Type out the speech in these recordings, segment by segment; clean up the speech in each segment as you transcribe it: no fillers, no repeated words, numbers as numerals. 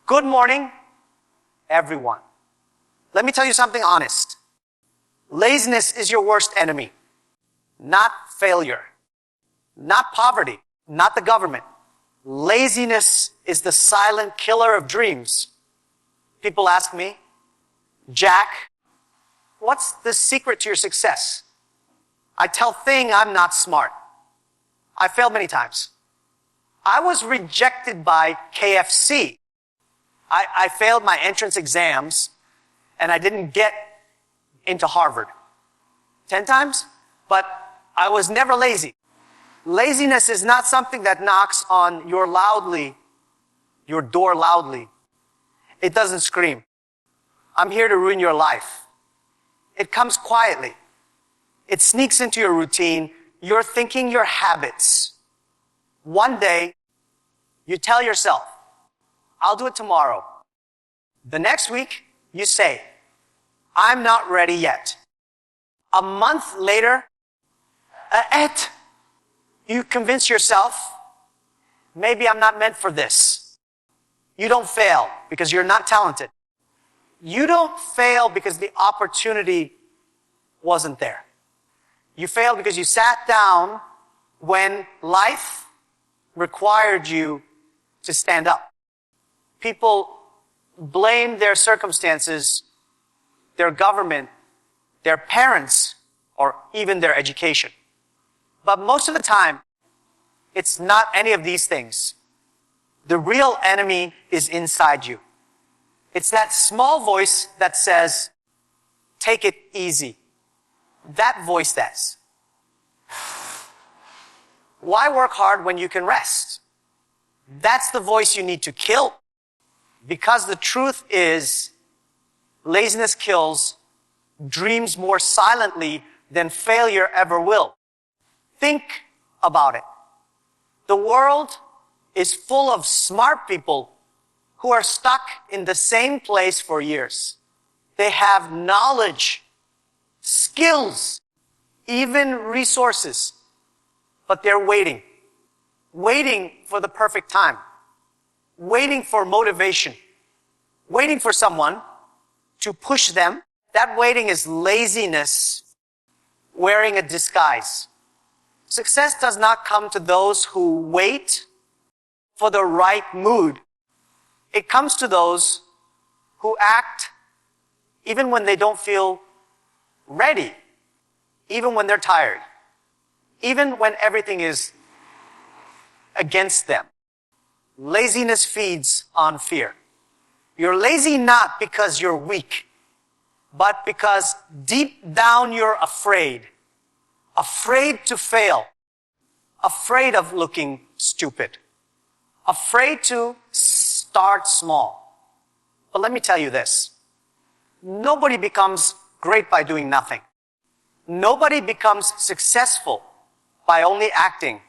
Good morning, everyone. Let me tell you something honest. Laziness is your worst enemy, not failure, not poverty, not the government. Laziness is the silent killer of dreams. People ask me, Jack, what's the secret to your success? I tell Thing I'm not smart. I failed many times. I was rejected by KFC. I failed my entrance exams and I didn't get into Harvard. 10 times? But I was never lazy. Laziness is not something that knocks on your door loudly. It doesn't scream, I'm here to ruin your life. It comes quietly. It sneaks into your routine, your thinking, your habits. One day, you tell yourself, I'll do it tomorrow. The next week, you say, I'm not ready yet. A month later, you convince yourself, maybe I'm not meant for this. You don't fail because you're not talented. You don't fail because the opportunity wasn't there. You failed because you sat down when life required you to stand up. People blame their circumstances, their government, their parents, or even their education. But most of the time, it's not any of these things. The real enemy is inside you. It's that small voice that says, take it easy. That voice says, why work hard when you can rest? That's the voice you need to kill. Because the truth is, laziness kills dreams more silently than failure ever will. Think about it. The world is full of smart people who are stuck in the same place for years. They have knowledge, skills, even resources, but they're waiting for the perfect time, waiting for motivation, waiting for someone to push them. That waiting is laziness wearing a disguise. Success does not come to those who wait for the right mood. It comes to those who act even when they don't feel ready, even when they're tired, even when everything is against them. Laziness feeds on fear. You're lazy not because you're weak, but because deep down you're afraid. Afraid to fail. Afraid of looking stupid. Afraid to start small. But let me tell you this. Nobody becomes great by doing nothing. Nobody becomes successful by only acting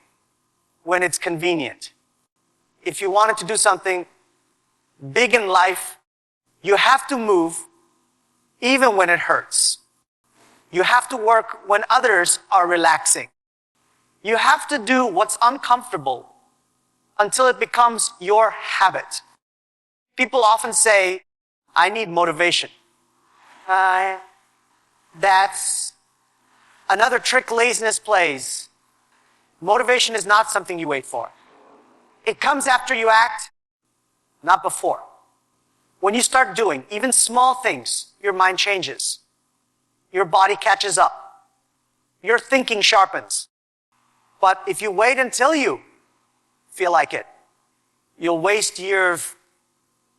when it's convenient. If you wanted to do something big in life, you have to move even when it hurts. You have to work when others are relaxing. You have to do what's uncomfortable until it becomes your habit. People often say, I need motivation. That's another trick laziness plays. Motivation is not something you wait for. It comes after you act, not before. When you start doing even small things, your mind changes. Your body catches up. Your thinking sharpens. But if you wait until you feel like it, you'll waste years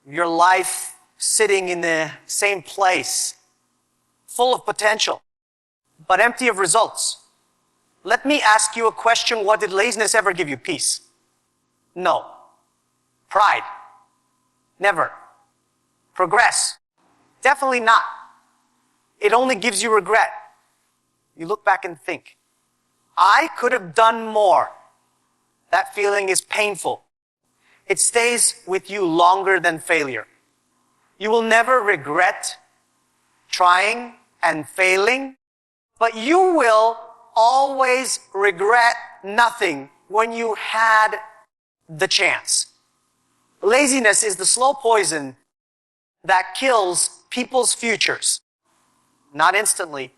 of your life sitting in the same place, full of potential, but empty of results. Let me ask you a question. What did laziness ever give you? Peace? No. Pride? Never. Progress? Definitely not. It only gives you regret. You look back and think, I could have done more. That feeling is painful. It stays with you longer than failure. You will never regret trying and failing, but you will always regret nothing when you had the chance. Laziness is the slow poison that kills people's futures. Not instantly,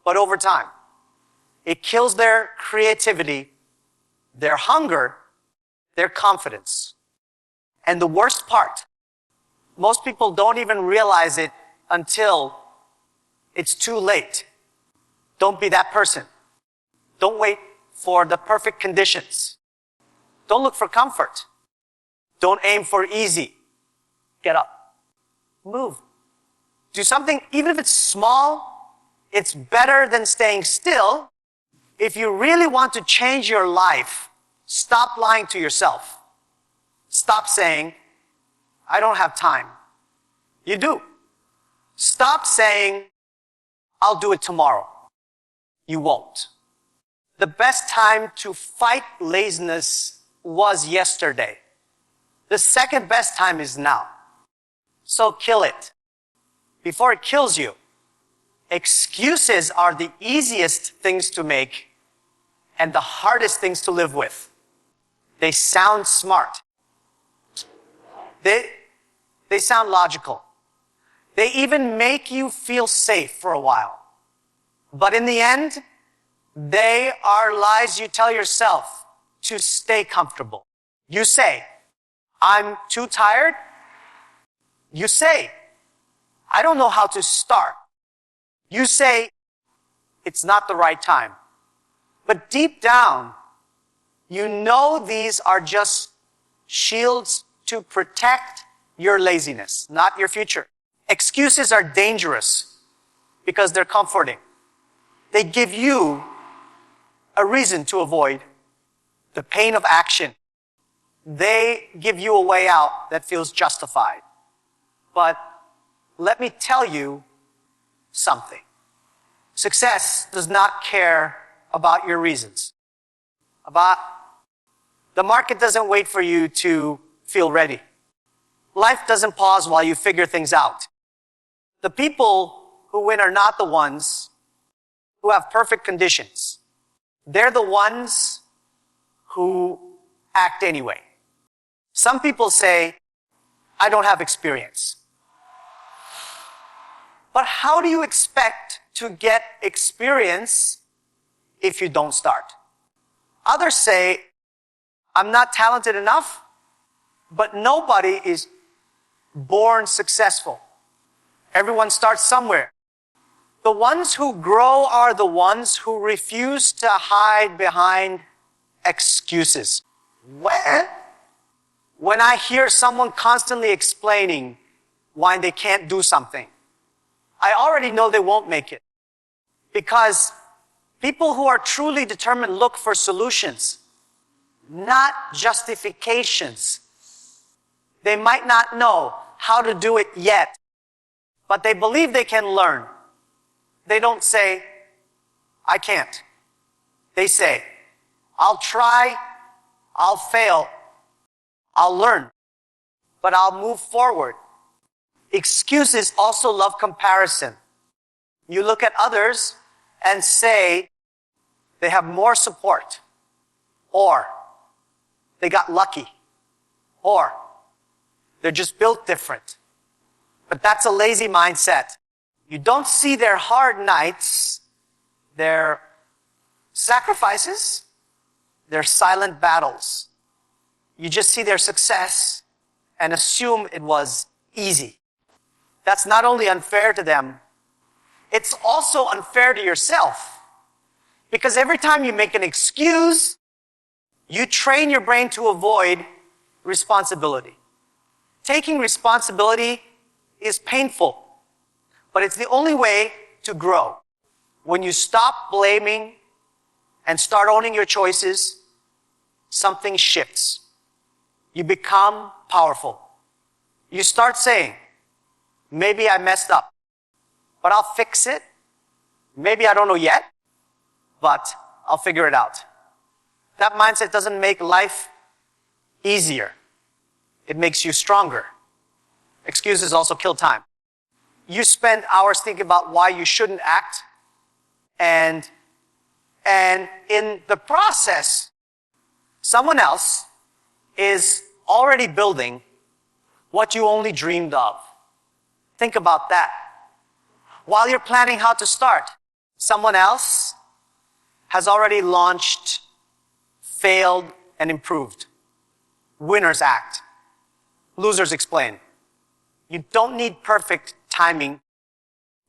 but over time. It kills their creativity, their hunger, their confidence. And the worst part, most people don't even realize it until it's too late. Don't be that person. Don't wait for the perfect conditions. Don't look for comfort. Don't aim for easy. Get up. Move. Do something, even if it's small, it's better than staying still. If you really want to change your life, stop lying to yourself. Stop saying, I don't have time. You do. Stop saying, I'll do it tomorrow. You won't. The best time to fight laziness was yesterday. The second best time is now. So kill it. Before it kills you. Excuses are the easiest things to make and the hardest things to live with. They sound smart. They sound logical. They even make you feel safe for a while. But in the end, they are lies you tell yourself to stay comfortable. You say, I'm too tired. You say, I don't know how to start. You say, it's not the right time. But deep down, you know these are just shields to protect your laziness, not your future. Excuses are dangerous because they're comforting. They give you a reason to avoid the pain of action. They give you a way out that feels justified. But let me tell you something. Success does not care about your reasons. The market doesn't wait for you to feel ready. Life doesn't pause while you figure things out. The people who win are not the ones who have perfect conditions. They're the ones who act anyway. Some people say, I don't have experience. But how do you expect to get experience if you don't start? Others say, I'm not talented enough, but nobody is born successful. Everyone starts somewhere. The ones who grow are the ones who refuse to hide behind excuses. When I hear someone constantly explaining why they can't do something, I already know they won't make it. Because people who are truly determined look for solutions, not justifications. They might not know how to do it yet, but they believe they can learn. They don't say, I can't. They say, I'll try, I'll fail, I'll learn, but I'll move forward. Excuses also love comparison. You look at others and say they have more support, or they got lucky, or they're just built different. But that's a lazy mindset. You don't see their hard nights, their sacrifices, their silent battles. You just see their success and assume it was easy. That's not only unfair to them, it's also unfair to yourself. Because every time you make an excuse, you train your brain to avoid responsibility. Taking responsibility is painful, but it's the only way to grow. When you stop blaming and start owning your choices, something shifts. You become powerful. You start saying, maybe I messed up, but I'll fix it. Maybe I don't know yet, but I'll figure it out. That mindset doesn't make life easier. It makes you stronger. Excuses also kill time. You spend hours thinking about why you shouldn't act, and in the process, someone else is already building what you only dreamed of. Think about that. While you're planning how to start, someone else has already launched, failed, and improved. Winners act. Losers explain. You don't need perfect timing.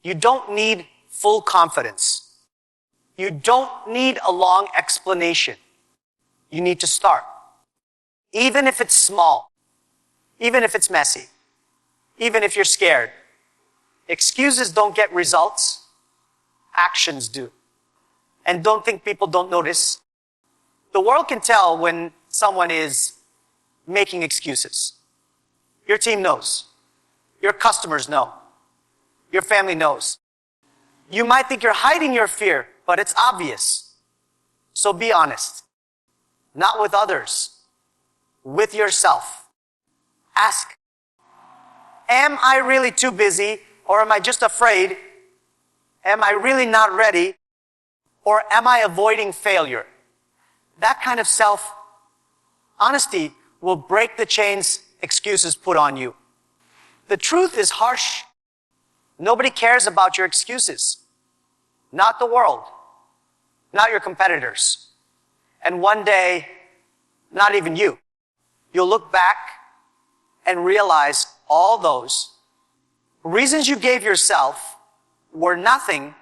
You don't need full confidence. You don't need a long explanation. You need to start. Even if it's small, even if it's messy, even if you're scared. Excuses don't get results. Actions do. And don't think people don't notice. The world can tell when someone is making excuses. Your team knows. Your customers know. Your family knows. You might think you're hiding your fear, but it's obvious. So be honest. Not with others. With yourself. Ask, am I really too busy, or am I just afraid? Am I really not ready, or am I avoiding failure? That kind of self-honesty will break the chains excuses put on you. The truth is harsh. Nobody cares about your excuses. Not the world. Not your competitors. And one day, not even you. You'll look back and realize all those reasons you gave yourself were nothing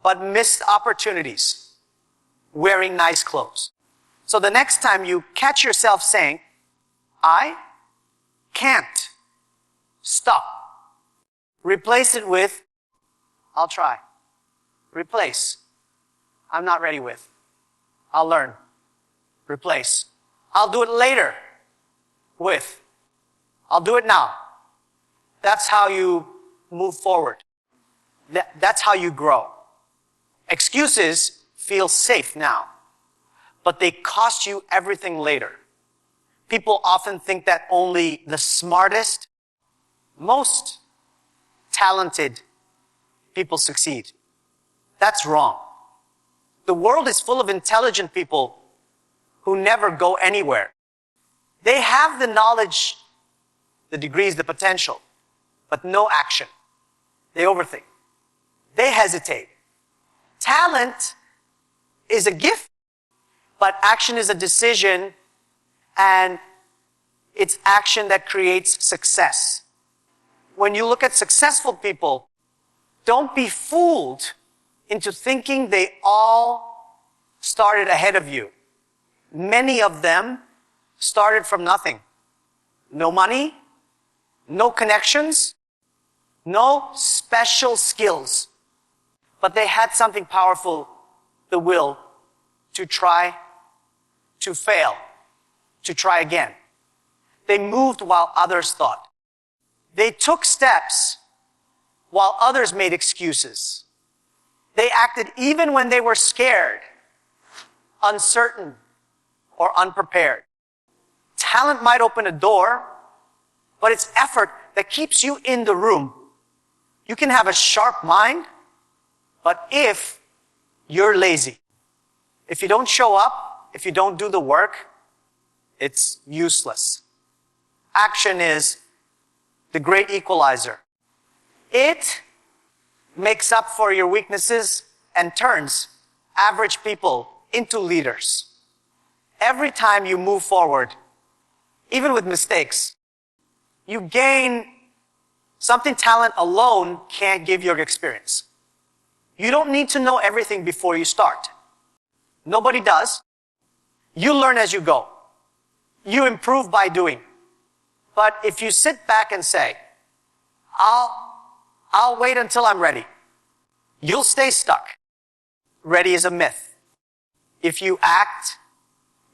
but missed opportunities, wearing nice clothes. So the next time you catch yourself saying, I can't, stop. Replace it with, I'll try. Replace, I'm not ready with. I'll learn. Replace, I'll do it later with, I'll do it now. That's how you move forward. That's how you grow. Excuses feel safe now, but they cost you everything later. People often think that only the smartest, most talented people succeed. That's wrong. The world is full of intelligent people who never go anywhere. They have the knowledge, the degrees, the potential, but no action. They overthink. They hesitate. Talent is a gift, but action is a decision, and it's action that creates success. When you look at successful people, don't be fooled into thinking they all started ahead of you. Many of them started from nothing. No money, no connections, no special skills. But they had something powerful, the will to try, to fail, to try again. They moved while others thought. They took steps while others made excuses. They acted even when they were scared, uncertain, or unprepared. Talent might open a door, but it's effort that keeps you in the room. You can have a sharp mind, but if you're lazy, if you don't show up, if you don't do the work, it's useless. Action is the great equalizer. It makes up for your weaknesses and turns average people into leaders. Every time you move forward, even with mistakes, you gain something talent alone can't give you experience. You don't need to know everything before you start. Nobody does. You learn as you go. You improve by doing. But if you sit back and say, I'll wait until I'm ready, you'll stay stuck. Ready is a myth. If you act,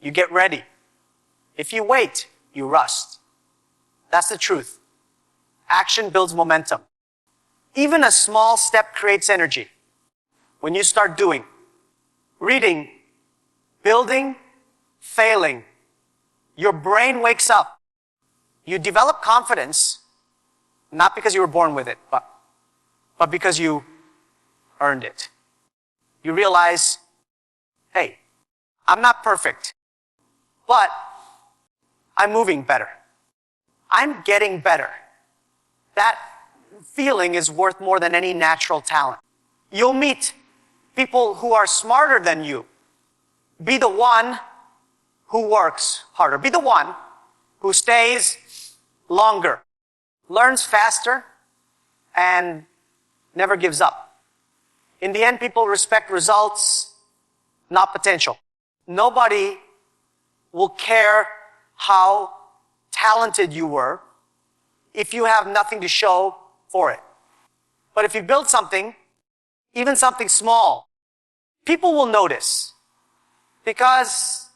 you get ready. If you wait, you rust. That's the truth. Action builds momentum. Even a small step creates energy. When you start doing, reading, building, failing, your brain wakes up. You develop confidence, not because you were born with it, but because you earned it. You realize, hey, I'm not perfect, but I'm moving better. I'm getting better. That feeling is worth more than any natural talent. You'll meet people who are smarter than you. Be the one who works harder. Be the one who stays longer, learns faster, and never gives up. In the end, people respect results, not potential. Nobody will care how talented you were if you have nothing to show for it. But if you build something, even something small, people will notice. Because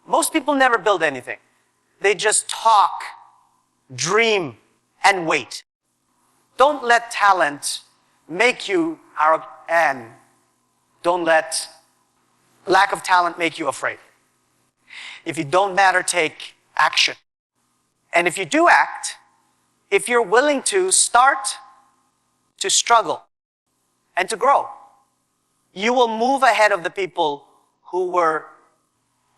most people never build anything. They just talk, dream, and wait. Don't let talent make you arrogant, and don't let lack of talent make you afraid. If you don't matter, take action. And if you do act, if you're willing to start to struggle and to grow, you will move ahead of the people who were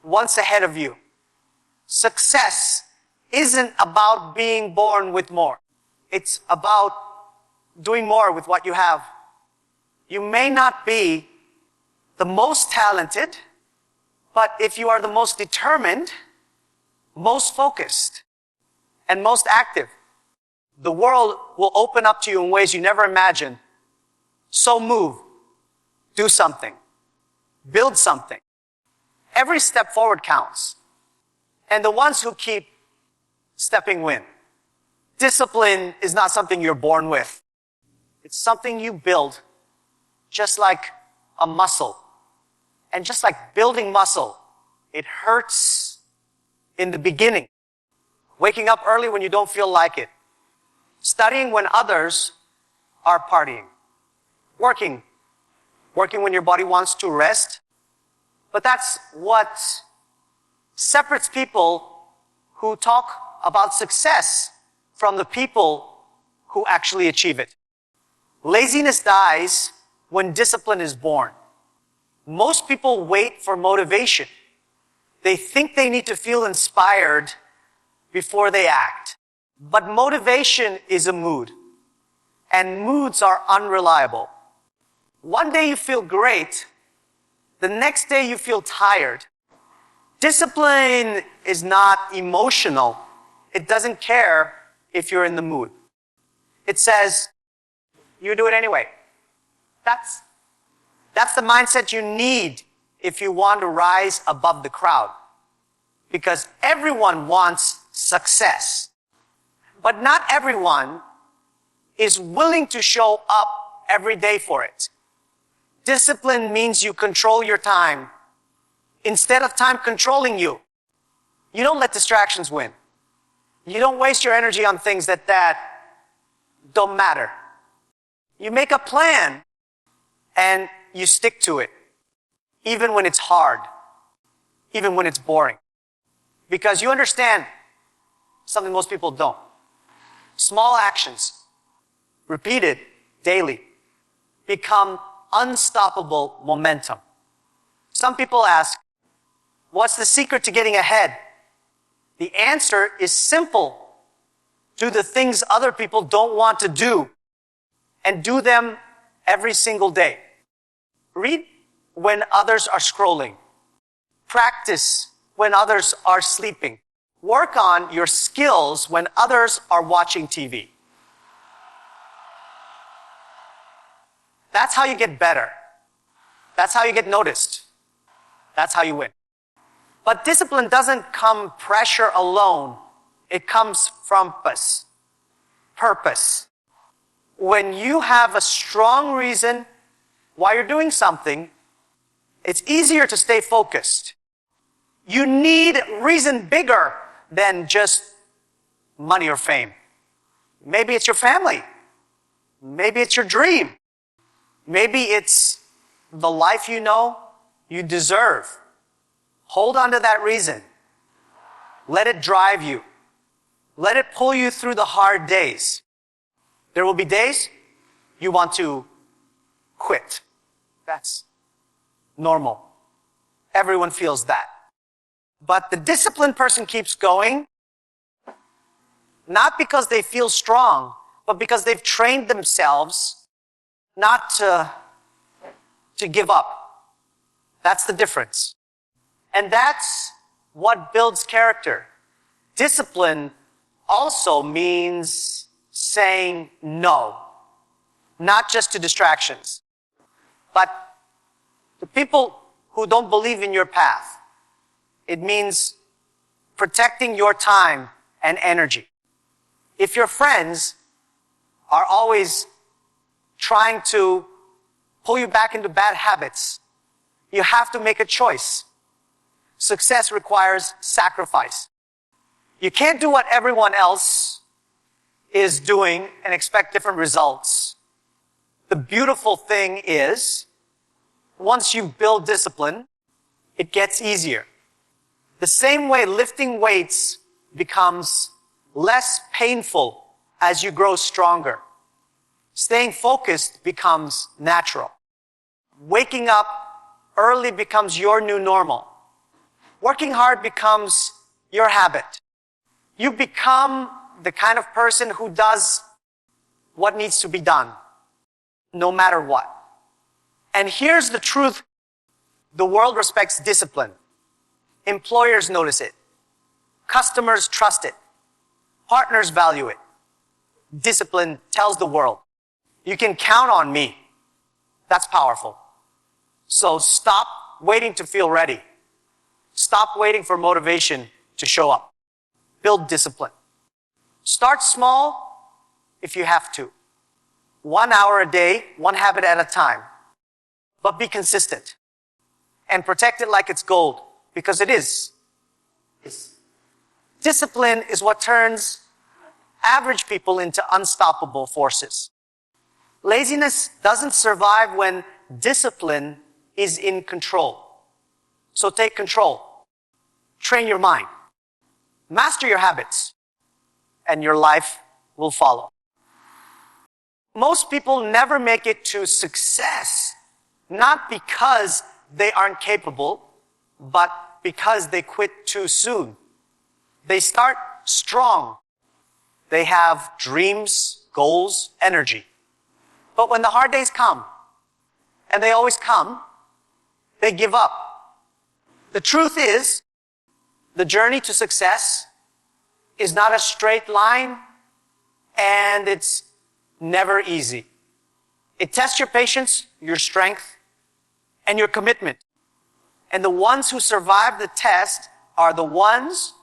once ahead of you. Success isn't about being born with more. It's about doing more with what you have. You may not be the most talented, but if you are the most determined, most focused, and most active, the world will open up to you in ways you never imagined. So move, do something, build something. Every step forward counts. And the ones who keep stepping win. Discipline is not something you're born with. It's something you build, just like a muscle. And just like building muscle, it hurts in the beginning. Waking up early when you don't feel like it. Studying when others are partying. Working when your body wants to rest. But that's what separates people who talk about success from the people who actually achieve it. Laziness dies when discipline is born. Most people wait for motivation. They think they need to feel inspired before they act. But motivation is a mood, and moods are unreliable. One day you feel great, the next day you feel tired. Discipline is not emotional. It doesn't care if you're in the mood. It says, you do it anyway. That's the mindset you need if you want to rise above the crowd. Because everyone wants success. But not everyone is willing to show up every day for it. Discipline means you control your time instead of time controlling you. You don't let distractions win. You don't waste your energy on things that don't matter. You make a plan and you stick to it, even when it's hard, even when it's boring. Because you understand something most people don't. Small actions, repeated daily, become unstoppable momentum. Some people ask, what's the secret to getting ahead? The answer is simple. Do the things other people don't want to do, and do them every single day. Read when others are scrolling. Practice when others are sleeping. Work on your skills when others are watching TV. That's how you get better. That's how you get noticed. That's how you win. But discipline doesn't come pressure alone. It comes from purpose. When you have a strong reason why you're doing something, it's easier to stay focused. You need reason bigger than just money or fame. Maybe it's your family. Maybe it's your dream. Maybe it's the life you know you deserve. Hold on to that reason. Let it drive you. Let it pull you through the hard days. There will be days you want to quit. That's normal. Everyone feels that. But the disciplined person keeps going Not because they feel strong, but because they've trained themselves not to give up. That's the difference. And that's what builds character. Discipline also means saying no, not just to distractions, but to people who don't believe in your path. It means protecting your time and energy. If your friends are always trying to pull you back into bad habits, you have to make a choice. Success requires sacrifice. You can't do what everyone else is doing and expect different results. The beautiful thing is, once you build discipline, it gets easier. The same way lifting weights becomes less painful as you grow stronger. Staying focused becomes natural. Waking up early becomes your new normal. Working hard becomes your habit. You become the kind of person who does what needs to be done, no matter what. And here's the truth. The world respects discipline. Employers notice it. Customers trust it. Partners value it. Discipline tells the world, you can count on me. That's powerful. So stop waiting to feel ready. Stop waiting for motivation to show up. Build discipline. Start small if you have to. 1 hour a day, one habit at a time. But be consistent. And protect it like it's gold, because it is. Discipline is what turns average people into unstoppable forces. Laziness doesn't survive when discipline is in control. So take control. Train your mind. Master your habits. And your life will follow. Most people never make it to success, not because they aren't capable, but because they quit too soon. They start strong. They have dreams, goals, energy. But when the hard days come, and they always come, they give up. The truth is, the journey to success is not a straight line, and it's never easy. It tests your patience, your strength, and your commitment. And the ones who survive the test are the ones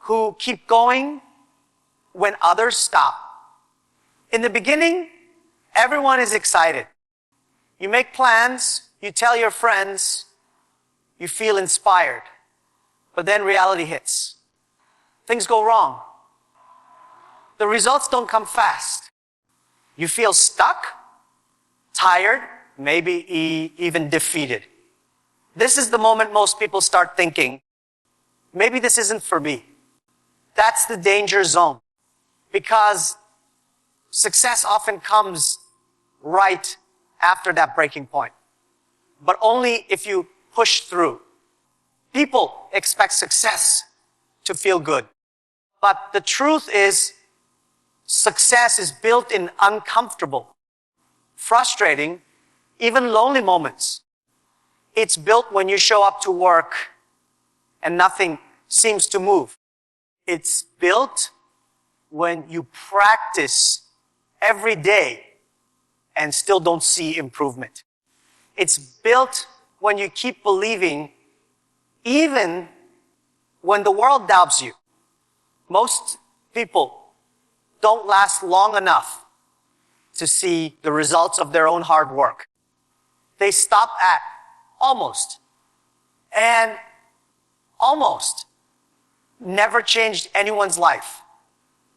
who keep going when others stop. In the beginning, everyone is excited. You make plans, you tell your friends, you feel inspired. But then reality hits. Things go wrong. The results don't come fast. You feel stuck, tired, maybe even defeated. This is the moment most people start thinking, maybe this isn't for me. That's the danger zone. Because success often comes right after that breaking point. But only if you push through. People expect success to feel good. But the truth is, success is built in uncomfortable, frustrating, even lonely moments. It's built when you show up to work and nothing seems to move. It's built when you practice every day and still don't see improvement. It's built when you keep believing even when the world doubts you. Most people don't last long enough to see the results of their own hard work. They stop at almost. And almost never changed anyone's life.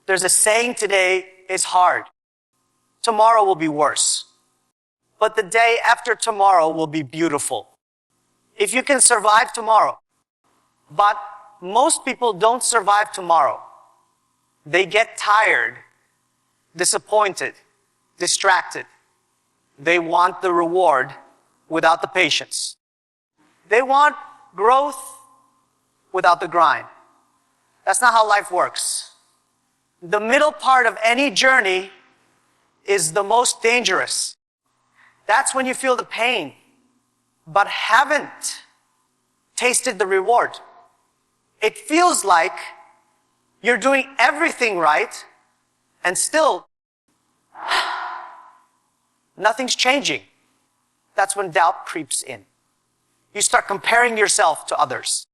There's a saying today is hard. Tomorrow will be worse. But the day after tomorrow will be beautiful. If you can survive tomorrow. But most people don't survive tomorrow. They get tired, disappointed, distracted. They want the reward without the patience. They want growth without the grind. That's not how life works. The middle part of any journey is the most dangerous. That's when you feel the pain, but haven't tasted the reward. It feels like you're doing everything right, and still nothing's changing. That's when doubt creeps in. You start comparing yourself to others.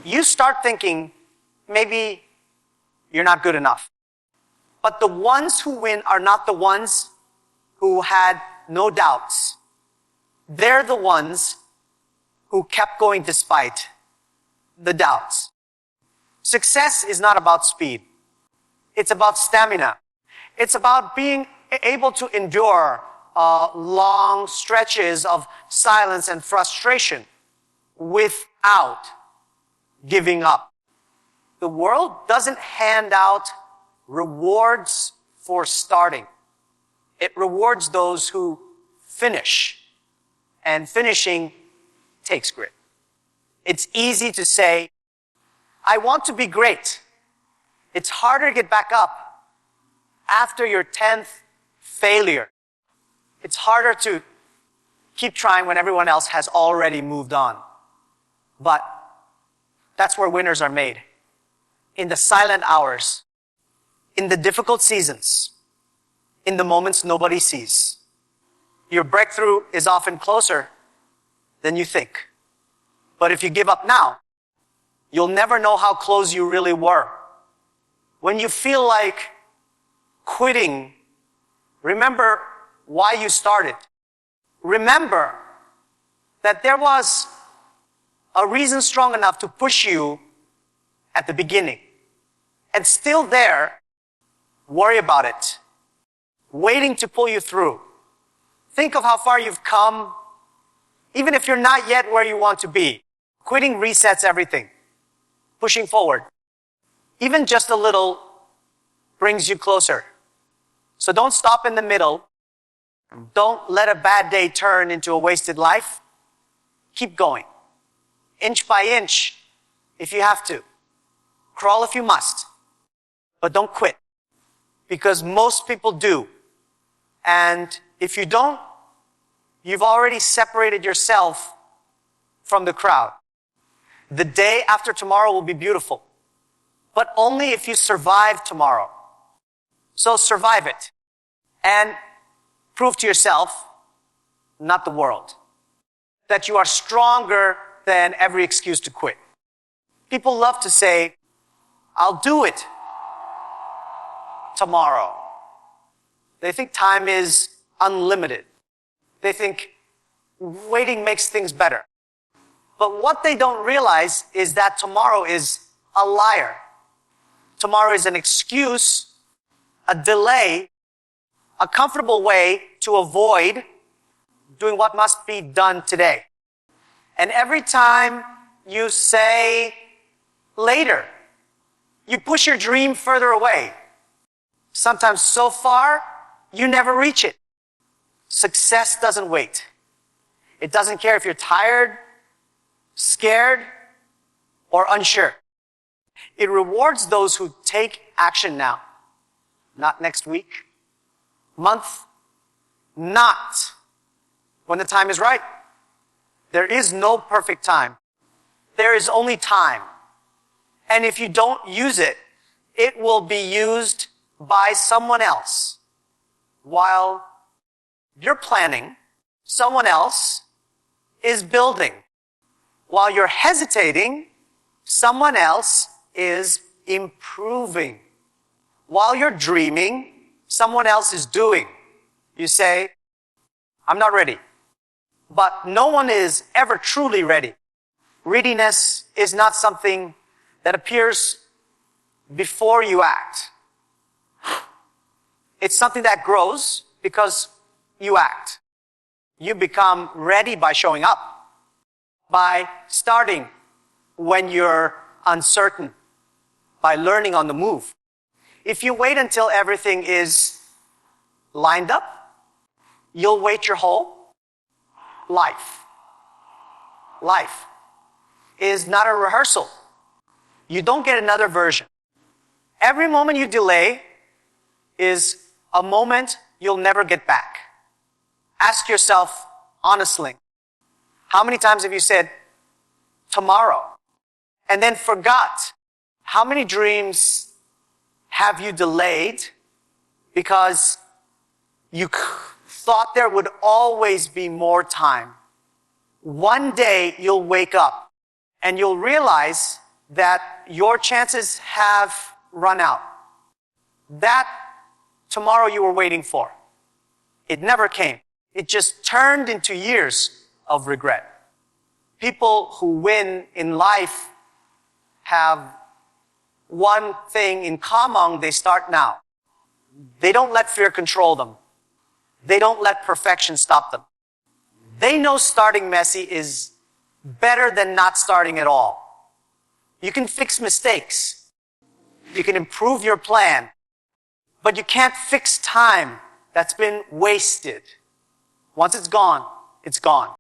You start thinking, maybe you're not good enough. But the ones who win are not the ones who had no doubts. They're the ones who kept going despite the doubts. Success is not about speed. It's about stamina. It's about being able to endure long stretches of silence and frustration without giving up. The world doesn't hand out rewards for starting. It rewards those who finish. And finishing takes grit. It's easy to say, I want to be great. It's harder to get back up after your 10th failure. It's harder to keep trying when everyone else has already moved on. But that's where winners are made. In the silent hours, in the difficult seasons, in the moments nobody sees. Your breakthrough is often closer than you think. But if you give up now, you'll never know how close you really were. When you feel like quitting, remember why you started. Remember that there was a reason strong enough to push you at the beginning. And still there, worry about it, waiting to pull you through. Think of how far you've come, even if you're not yet where you want to be. Quitting resets everything. Pushing forward, even just a little, brings you closer. So don't stop in the middle. Don't let a bad day turn into a wasted life. Keep going. Inch by inch, if you have to. Crawl if you must. But don't quit. Because most people do. And if you don't, you've already separated yourself from the crowd. The day after tomorrow will be beautiful. But only if you survive tomorrow. So survive it. And prove to yourself, not the world, that you are stronger than every excuse to quit. People love to say, I'll do it tomorrow. They think time is unlimited. They think waiting makes things better. But what they don't realize is that tomorrow is a liar. Tomorrow is an excuse, a delay, a comfortable way to avoid doing what must be done today. And every time you say later, you push your dream further away. Sometimes so far, you never reach it. Success doesn't wait. It doesn't care if you're tired, scared, or unsure. It rewards those who take action now, not next week, month, not when the time is right. There is no perfect time. There is only time. And if you don't use it, it will be used by someone else. While you're planning, someone else is building. While you're hesitating, someone else is improving. While you're dreaming, someone else is doing. You say, I'm not ready. But no one is ever truly ready. Readiness is not something that appears before you act. It's something that grows because you act. You become ready by showing up, by starting when you're uncertain, by learning on the move. If you wait until everything is lined up, you'll wait your whole life. Life is not a rehearsal. You don't get another version. Every moment you delay is a moment you'll never get back. Ask yourself honestly, how many times have you said tomorrow and then forgot? How many dreams have you delayed because you thought there would always be more time? One day you'll wake up and you'll realize that your chances have run out. That tomorrow you were waiting for, it never came. It just turned into years of regret. People who win in life have one thing in common: they start now. They don't let fear control them. They don't let perfection stop them. They know starting messy is better than not starting at all. You can fix mistakes. You can improve your plan. But you can't fix time that's been wasted. Once it's gone, it's gone.